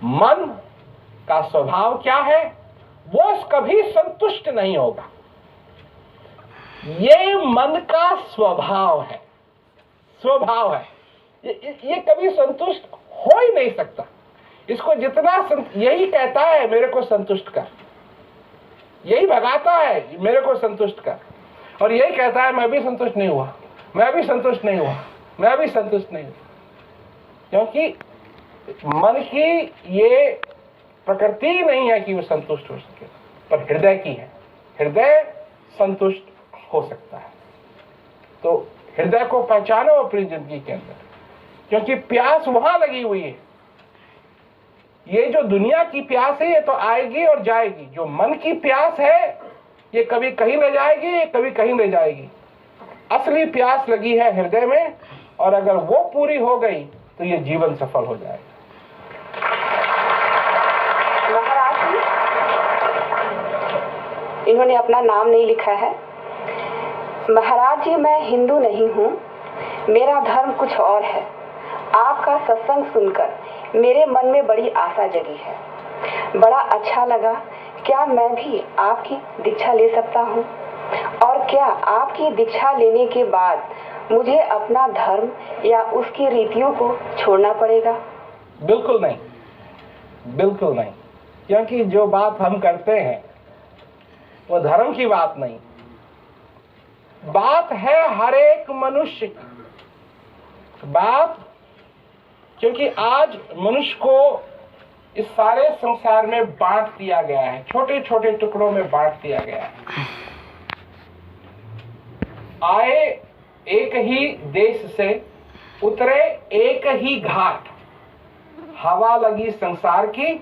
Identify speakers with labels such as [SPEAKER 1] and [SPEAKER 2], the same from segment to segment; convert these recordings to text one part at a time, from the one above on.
[SPEAKER 1] मन का स्वभाव क्या है? वो कभी संतुष्ट नहीं होगा। ये मन का स्वभाव है, स्वभाव है। ये कभी संतुष्ट हो ही नहीं सकता। इसको जितना यही कहता है मेरे को संतुष्ट कर, यही भगाता है मेरे को संतुष्ट कर, और यही कहता है मैं भी संतुष्ट नहीं हुआ, मैं भी संतुष्ट नहीं हुआ, मैं भी संतुष्ट नहीं हुआ। क्योंकि मन की ये प्रकृति ही नहीं है कि वो संतुष्ट हो सके, पर हृदय की है। हृदय संतुष्ट हो सकता है। तो हृदय को पहचानो अपनी जिंदगी के अंदर, क्योंकि प्यास वहां लगी हुई है। ये जो दुनिया की प्यास है ये तो आएगी और जाएगी। जो मन की प्यास है ये कभी कहीं ले जाएगी, कभी कहीं ले जाएगी। असली प्यास लगी है हृदय में, और अगर वो पूरी हो गई तो ये जीवन सफल हो जाएगा।
[SPEAKER 2] महाराज जी, इन्होंने अपना नाम नहीं लिखा है। महाराज जी, मैं हिंदू नहीं हूँ, मेरा धर्म कुछ और है। आपका सत्संग सुनकर मेरे मन में बड़ी आशा जगी है। बड़ा अच्छा लगा। क्या मैं भी आपकी दीक्षा ले सकता हूँ? और क्या आपकी दीक्षा लेने के बाद मुझे अपना धर्म या उसकी रीतियों को छोड़ना पड़ेगा?
[SPEAKER 1] बिल्कुल नहीं, बिल्कुल नहीं। क्योंकि जो बात हम करते हैं वो धर्म की बात नहीं, बात है हर एक मनुष्य की बात। क्योंकि आज मनुष्य को इस सारे संसार में बांट दिया गया है, छोटे छोटे टुकड़ों में बांट दिया गया है। आए एक ही देश से, उतरे एक ही घाट। हवा लगी संसार की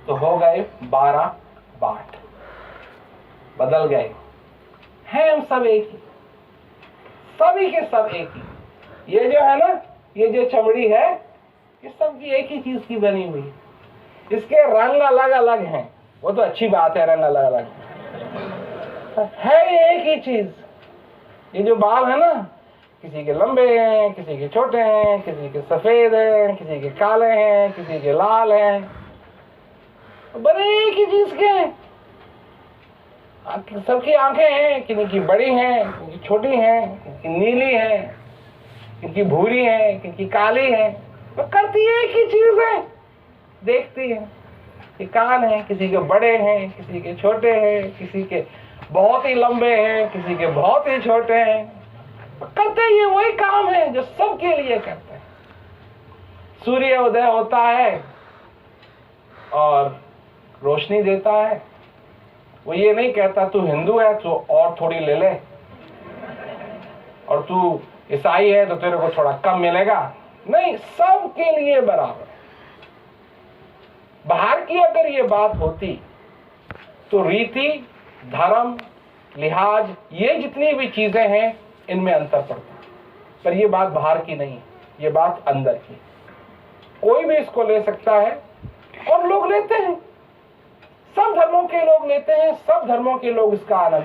[SPEAKER 1] तो हो गए 12 बाट। बदल गए हैं हम सब एक ही, सभी के सब एक ही। ये जो है ना, ये जो चमड़ी है, ये सब की एक ही चीज की बनी हुई है। इसके रंग अलग अलग हैं, वो तो अच्छी बात है, रंग अलग अलग है, ये एक ही चीज। ये जो बाल है ना, किसी के लंबे हैं, किसी के छोटे हैं, किसी के सफेद हैं, किसी के काले हैं, किसी के लाल हैं, बड़े एक ही चीज के हैं। सबकी आंखें हैं, किसी की बड़ी हैं, किसी की छोटी हैं, किसी की नीली हैं, किसी की भूरी हैं, किसी की काली हैं, वो करती एक ही चीज है, देखती है। कि कान है, किसी के बड़े हैं, किसी के छोटे हैं, किसी के बहुत ही लंबे हैं, किसी के बहुत ही छोटे हैं, करते ये वही काम है जो सबके लिए करते हैं। सूर्य उदय होता है और रोशनी देता है। वो ये नहीं कहता तू हिंदू है तो और थोड़ी ले ले, और तू ईसाई है तो तेरे को थोड़ा कम मिलेगा। नहीं, सबके लिए बराबर। बाहर की अगर ये बात होती तो रीति, धर्म, लिहाज, ये जितनी भी चीजें हैं इनमें अंतर पड़ता, पर ये बात बाहर की नहीं, ये बात अंदर की। कोई भी इसको ले सकता है और लोग लेते हैं, सब धर्मों के लोग लेते हैं, सब धर्मों के लोग इसका आनंद